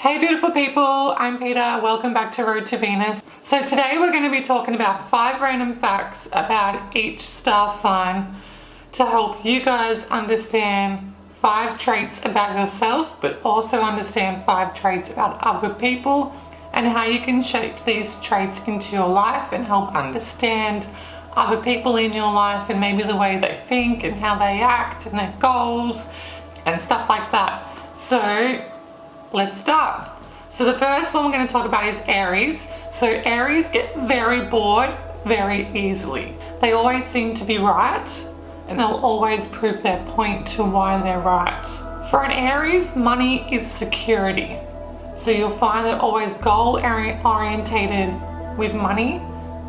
Hey beautiful people, I'm Peter. Welcome back to Road to Venus. So today we're going to be talking about 5 random facts about each star sign to help you guys understand 5 traits about yourself, but also understand 5 traits about other people and how you can shape these traits into your life and help understand other people in your life and maybe the way they think and how they act and their goals and stuff like that. So let's start. So the first one we're going to talk about is Aries. So Aries get very bored very easily. They always seem to be right and they'll always prove their point to why they're right. For an Aries, money is security. So you'll find they're always goal orientated with money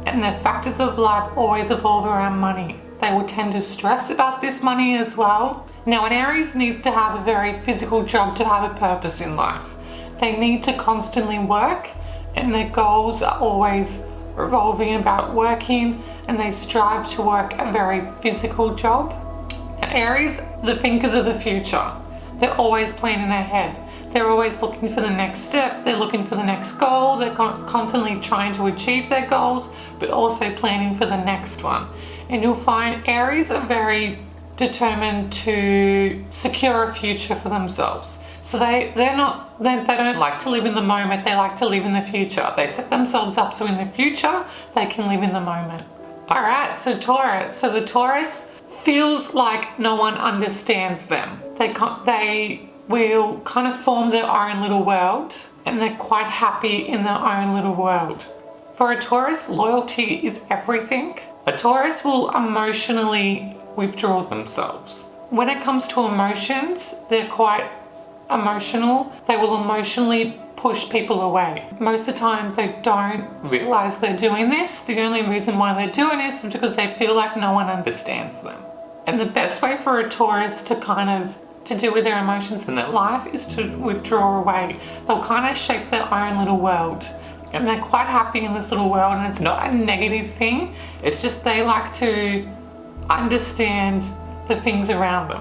and their factors of life always evolve around money. They will tend to stress about this money as well. Now an Aries needs to have a very physical job to have a purpose in life. They need to constantly work and their goals are always revolving about working and they strive to work a very physical job. Now Aries, the thinkers of the future. They're always planning ahead. They're always looking for the next step. They're looking for the next goal. They're constantly trying to achieve their goals, but also planning for the next one. And you'll find Aries are very determined to secure a future for themselves. So they don't like to live in the moment, they like to live in the future. They set themselves up so in the future they can live in the moment. Alright, so Taurus. So the Taurus feels like no one understands them. They will kind of form their own little world and they're quite happy in their own little world. For a Taurus, loyalty is everything. A Taurus will emotionally withdraw themselves. When it comes to emotions, they're quite emotional. They will emotionally push people away. Most of the time they don't realize they're doing this. The only reason why they're doing this is because they feel like no one understands them. And the best way for a Taurus to deal with their emotions in their life is to withdraw away. They'll kind of shape their own little world. And they're quite happy in this little world and it's not a negative thing. It's just they like to understand the things around them.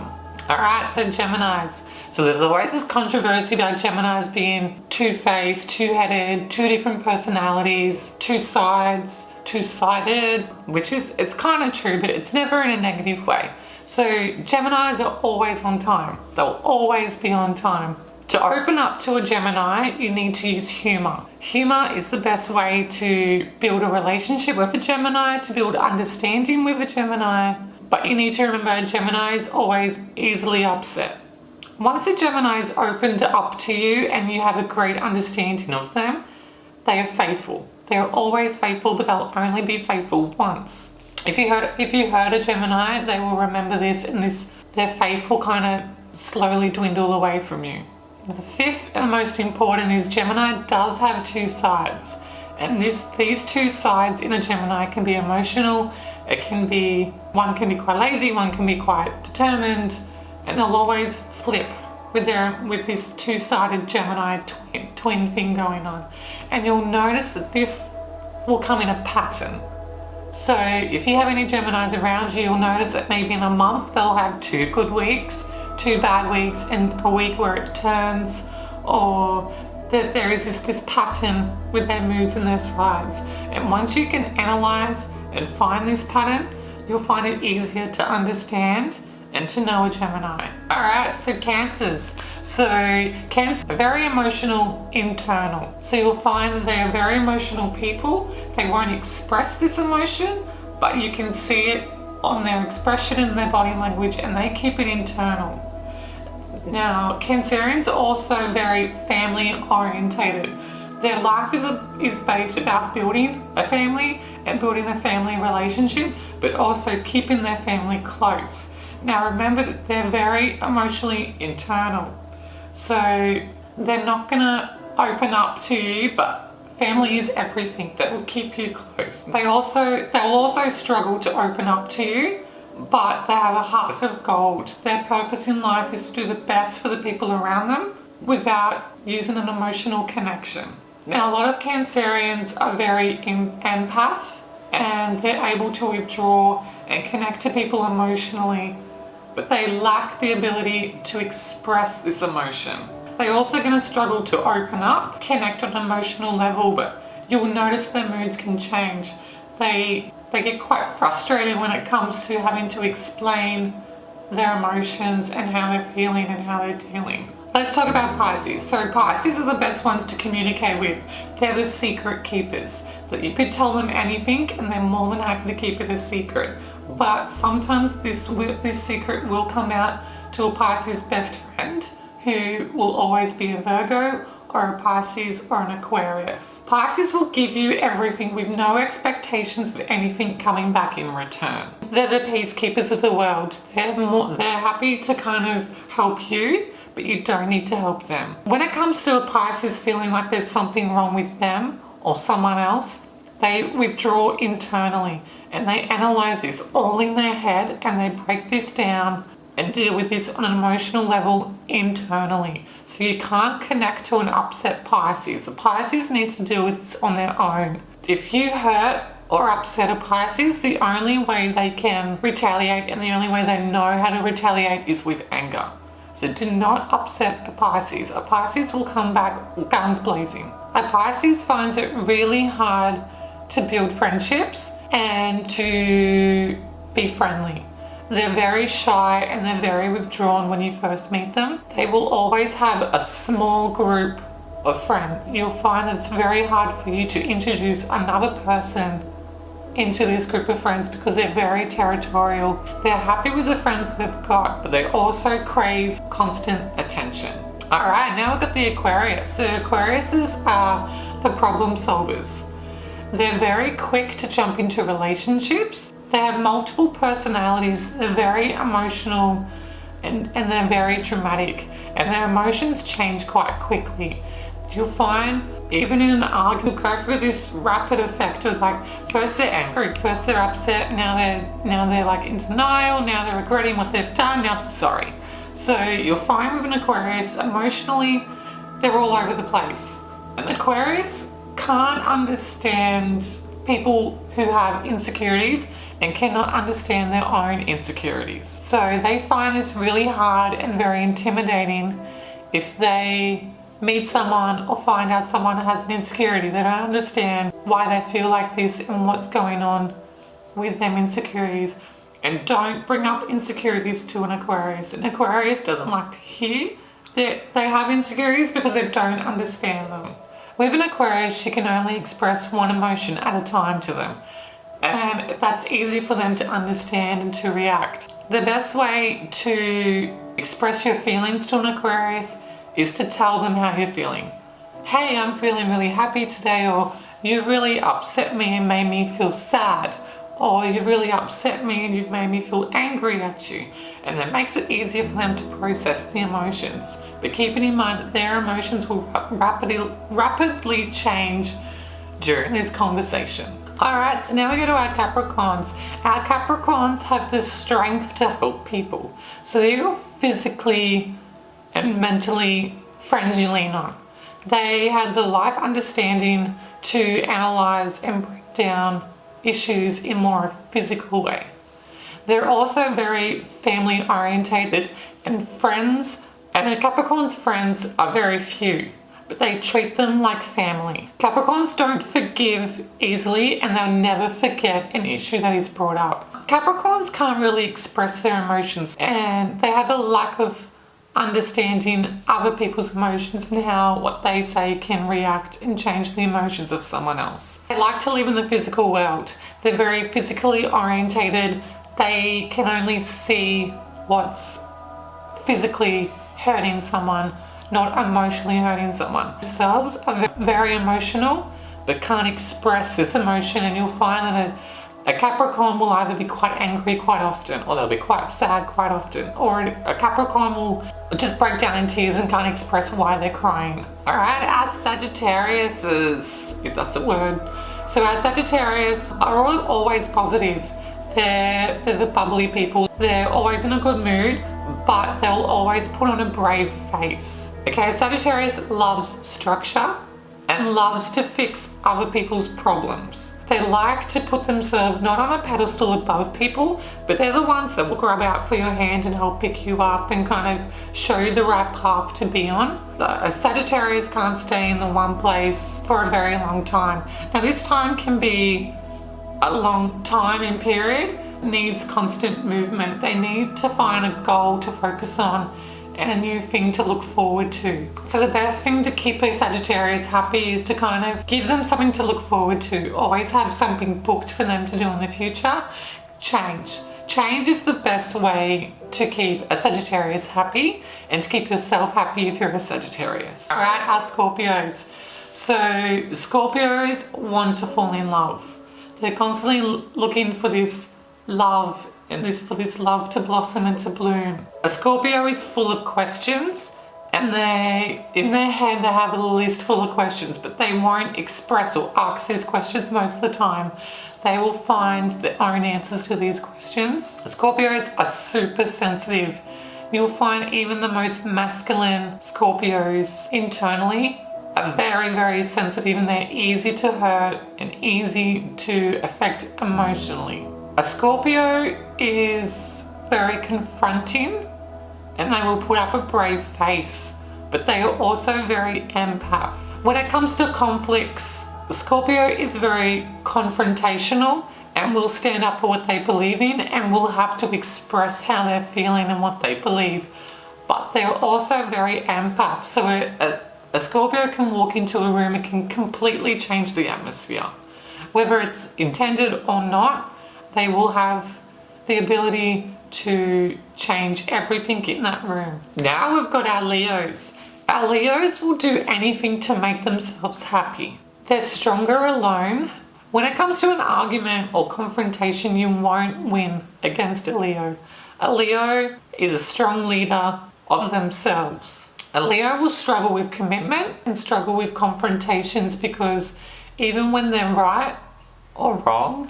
Alright, so Geminis. So there's always this controversy about Geminis being two-faced, two-headed, 2 different personalities, 2 sides, two-sided, which is, it's kind of true, but it's never in a negative way. So Geminis are always on time. They'll always be on time. To open up to a Gemini, you need to use humor. Humor is the best way to build a relationship with a Gemini, to build understanding with a Gemini. But you need to remember a Gemini is always easily upset. Once a Gemini is opened up to you and you have a great understanding of them, they are faithful. They are always faithful, but they'll only be faithful once. If you hurt a Gemini, they will remember this and their faith will kind of slowly dwindle away from you. The 5th and most important is Gemini does have 2 sides. And these 2 sides in a Gemini can be emotional. One can be quite lazy, one can be quite determined, and they'll always flip with this 2-sided Gemini twin thing going on. And you'll notice that this will come in a pattern. So if you have any Geminis around you, you'll notice that maybe in a month they'll have 2 good weeks, 2 bad weeks, and a week where it turns, or that there is this pattern with their moods and their sides. And once you can analyze and find this pattern, you'll find it easier to understand and to know a Gemini. Alright, so Cancers. So Cancers are very emotional internal. So you'll find that they are very emotional people. They won't express this emotion, but you can see it on their expression and their body language, and they keep it internal. Now, Cancerians are also very family orientated. Their life is based about building a family and building a family relationship, but also keeping their family close. Now remember that they're very emotionally internal. So they're not gonna open up to you, but family is everything. That will keep you close. They will also struggle to open up to you, but they have a heart of gold. Their purpose in life is to do the best for the people around them without using an emotional connection. Now a lot of Cancerians are very empath and they're able to withdraw and connect to people emotionally, but they lack the ability to express this emotion. They're also going to struggle to open up, connect on an emotional level, but you'll notice their moods can change. They get quite frustrated when it comes to having to explain their emotions and how they're feeling and how they're dealing. Let's talk about Pisces. So Pisces are the best ones to communicate with. They're the secret keepers. That you could tell them anything and they're more than happy to keep it a secret. But sometimes this secret will come out to a Pisces best friend, who will always be a Virgo or a Pisces or an Aquarius. Pisces will give you everything with no expectations of anything coming back in return. They're the peacekeepers of the world. They're happy to kind of help you, but you don't need to help them. When it comes to a Pisces feeling like there's something wrong with them or someone else, they withdraw internally and they analyze this all in their head, and they break this down and deal with this on an emotional level internally. So you can't connect to an upset Pisces. A Pisces needs to deal with this on their own. If you hurt or upset a Pisces, the only way they can retaliate and the only way they know how to retaliate is with anger. So do not upset a Pisces. A Pisces will come back guns blazing. A Pisces finds it really hard to build friendships and to be friendly. They're very shy and they're very withdrawn when you first meet them. They will always have a small group of friends. You'll find that it's very hard for you to introduce another person into this group of friends because they're very territorial. They're happy with the friends they've got, but they also crave constant attention. All right, now we've got the Aquarius. So Aquariuses are the problem solvers. They're very quick to jump into relationships. They have multiple personalities. They're very emotional and they're very dramatic, and their emotions change quite quickly. You'll find even in an argument, go through this rapid effect of like, first they're angry, first they're upset, now they're like in denial, now they're regretting what they've done, now they're sorry. So you'll find with an Aquarius, emotionally, they're all over the place. An Aquarius can't understand people who have insecurities and cannot understand their own insecurities. So they find this really hard and very intimidating if they meet someone or find out someone has an insecurity. They don't understand why they feel like this and what's going on with them insecurities. And don't bring up insecurities to an Aquarius. An Aquarius doesn't like to hear that they have insecurities because they don't understand them. With an Aquarius, you can only express one emotion at a time to them, and that's easy for them to understand and to react. The best way to express your feelings to an Aquarius is to tell them how you're feeling. Hey, I'm feeling really happy today, or you've really upset me and made me feel sad, or you've really upset me and you've made me feel angry at you. And that makes it easier for them to process the emotions. But keeping in mind that their emotions will rapidly change during this conversation. Alright, so now we go to our Capricorns. Our Capricorns have the strength to help people. So they're physically and mentally friends you lean on. They have the life understanding to analyze and break down issues in more a physical way. They're also very family orientated and friends, and a Capricorn's friends are very few, but they treat them like family. Capricorns don't forgive easily and they'll never forget an issue that is brought up. Capricorns can't really express their emotions, and they have a lack of understanding other people's emotions and how what they say can react and change the emotions of someone else. They like to live in the physical world. They're very physically orientated. They can only see what's physically hurting someone, not emotionally hurting someone. Themselves are very emotional but can't express this emotion, and you'll find that a Capricorn will either be quite angry quite often, or they'll be quite sad quite often, or a Capricorn will just break down in tears and can't express why they're crying. Alright, our Sagittarius if that's a word. So our Sagittarius are always positive. They're the bubbly people. They're always in a good mood, but they'll always put on a brave face. Okay, Sagittarius loves structure and loves to fix other people's problems. They like to put themselves not on a pedestal above people, but they're the ones that will grab out for your hand and help pick you up and kind of show you the right path to be on. A Sagittarius can't stay in the one place for a very long time. Now this time can be a long time in period, needs constant movement. They need to find a goal to focus on and a new thing to look forward to. So the best thing to keep a Sagittarius happy is to kind of give them something to look forward to. Always have something booked for them to do in the future. Change. Change is the best way to keep a Sagittarius happy and to keep yourself happy if you're a Sagittarius. All right, our Scorpios. So Scorpios want to fall in love. They're constantly looking for this love and for this love to blossom and to bloom. A Scorpio is full of questions, and in their head they have a list full of questions, but they won't express or ask these questions most of the time. They will find their own answers to these questions. The Scorpios are super sensitive. You'll find even the most masculine Scorpios internally are very, very sensitive, and they're easy to hurt and easy to affect emotionally. A Scorpio is very confronting and they will put up a brave face, but they are also very empath. When it comes to conflicts, Scorpio is very confrontational and will stand up for what they believe in and will have to express how they're feeling and what they believe. But they're also very empath. So a Scorpio can walk into a room and can completely change the atmosphere. Whether it's intended or not, they will have the ability to change everything in that room. Now we've got our Leos. Our Leos will do anything to make themselves happy. They're stronger alone. When it comes to an argument or confrontation, you won't win against a Leo. A Leo is a strong leader of themselves. A Leo will struggle with commitment and struggle with confrontations because even when they're right or wrong,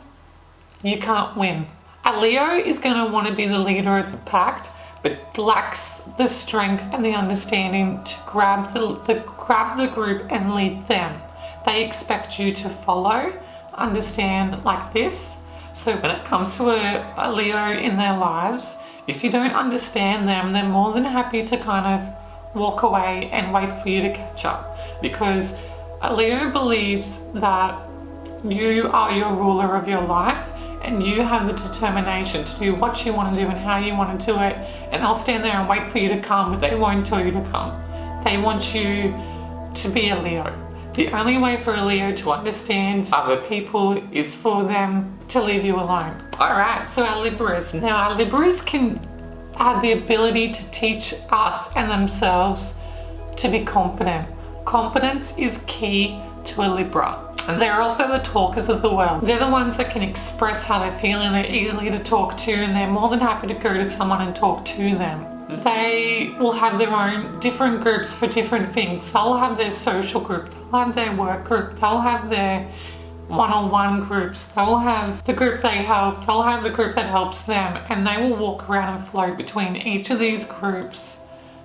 you can't win. A Leo is going to want to be the leader of the pack, but lacks the strength and the understanding to grab the group and lead them. They expect you to follow, understand like this. So when it comes to a Leo in their lives, if you don't understand them, they're more than happy to kind of walk away and wait for you to catch up, because a Leo believes that you are your ruler of your life and you have the determination to do what you want to do and how you want to do it, and they'll stand there and wait for you to come, but they won't tell you to come. They want you to be a Leo. The only way for a Leo to understand other people is for them to leave you alone. Alright, so our Libras. Now our Libras can have the ability to teach us and themselves to be confident. Confidence is key to a Libra. And they're also the talkers of the world. They're the ones that can express how they're feeling. They're easily to talk to, and they're more than happy to go to someone and talk to them. They will have their own different groups for different things. They'll have their social group, they'll have their work group, they'll have their one-on-one groups, they'll have the group they help, they'll have the group that helps them, and they will walk around and float between each of these groups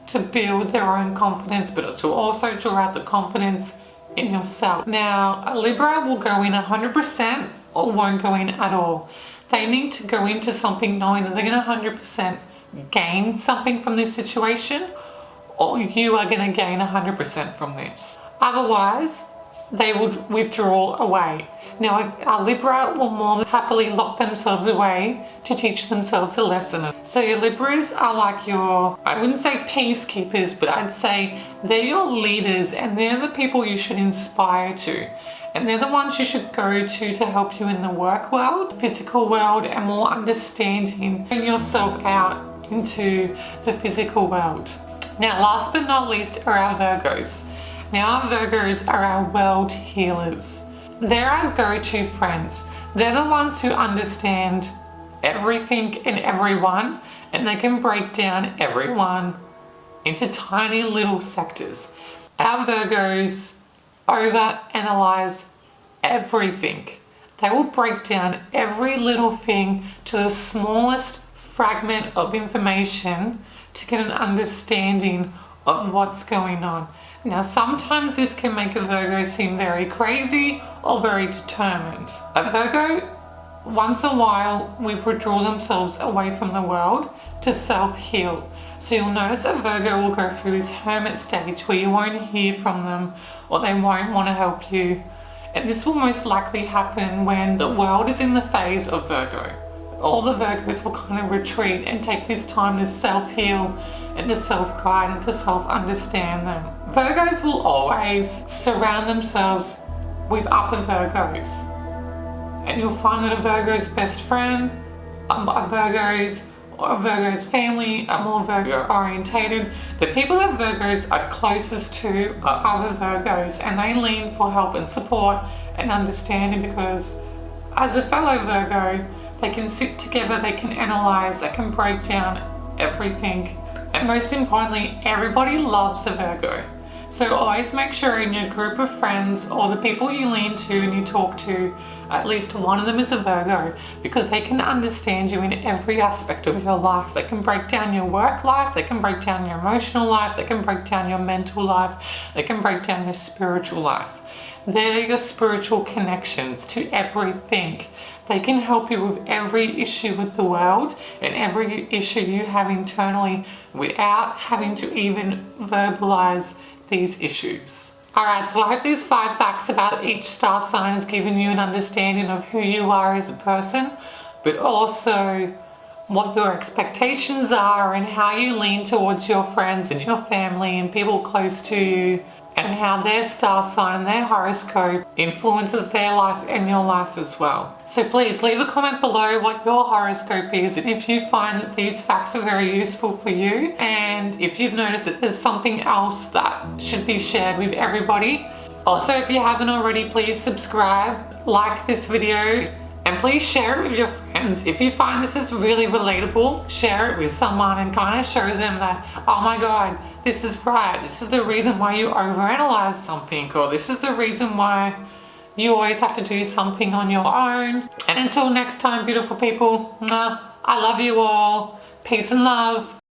to build their own confidence, but to also draw out the confidence in yourself. Now, a Libra will go in 100% or won't go in at all. They need to go into something knowing that they're going to 100% gain something from this situation, or you are going to gain 100% from this. Otherwise, they would withdraw away. Now, a Libra will more than happily lock themselves away to teach themselves a lesson. So your Libras are like your, I wouldn't say peacekeepers, but I'd say they're your leaders, and they're the people you should inspire to. And they're the ones you should go to help you in the work world, physical world, and more understanding, bring yourself out into the physical world. Now, last but not least are our Virgos. Now, our Virgos are our world healers. They're our go-to friends. They're the ones who understand everything and everyone, and they can break down everyone into tiny little sectors. Our Virgos overanalyze everything. They will break down every little thing to the smallest fragment of information to get an understanding of what's going on. Now sometimes this can make a Virgo seem very crazy or very determined. A Virgo, once in a while, will withdraw themselves away from the world to self-heal. So you'll notice a Virgo will go through this hermit stage where you won't hear from them or they won't want to help you. And this will most likely happen when the world is in the phase of Virgo. All the Virgos will kind of retreat and take this time to self-heal and to self-guide and to self-understand them. Virgos will always surround themselves with other Virgos. And you'll find that a Virgo's best friend, a Virgo's family are more Virgo orientated. The people that Virgos are closest to are other Virgos, and they lean for help and support and understanding because as a fellow Virgo, they can sit together, they can analyze, they can break down everything. And most importantly, everybody loves a Virgo. So always make sure in your group of friends or the people you lean to and you talk to, at least one of them is a Virgo, because they can understand you in every aspect of your life. They can break down your work life, they can break down your emotional life, they can break down your mental life, they can break down your spiritual life. They're your spiritual connections to everything. They can help you with every issue with the world and every issue you have internally without having to even verbalize these issues. Alright, so I hope these 5 facts about each star sign has given you an understanding of who you are as a person, but also what your expectations are and how you lean towards your friends and your family and people close to you, and how their star sign and their horoscope influences their life and your life as well. So please leave a comment below what your horoscope is and if you find that these facts are very useful for you, and if you've noticed that there's something else that should be shared with everybody. Also, if you haven't already, please subscribe, like this video, and please share it with your friends. If you find this is really relatable, share it with someone and kind of show them that, oh my god, this is right, this is the reason why you overanalyze something, or this is the reason why you always have to do something on your own. And until next time, beautiful people, I love you all. Peace and love.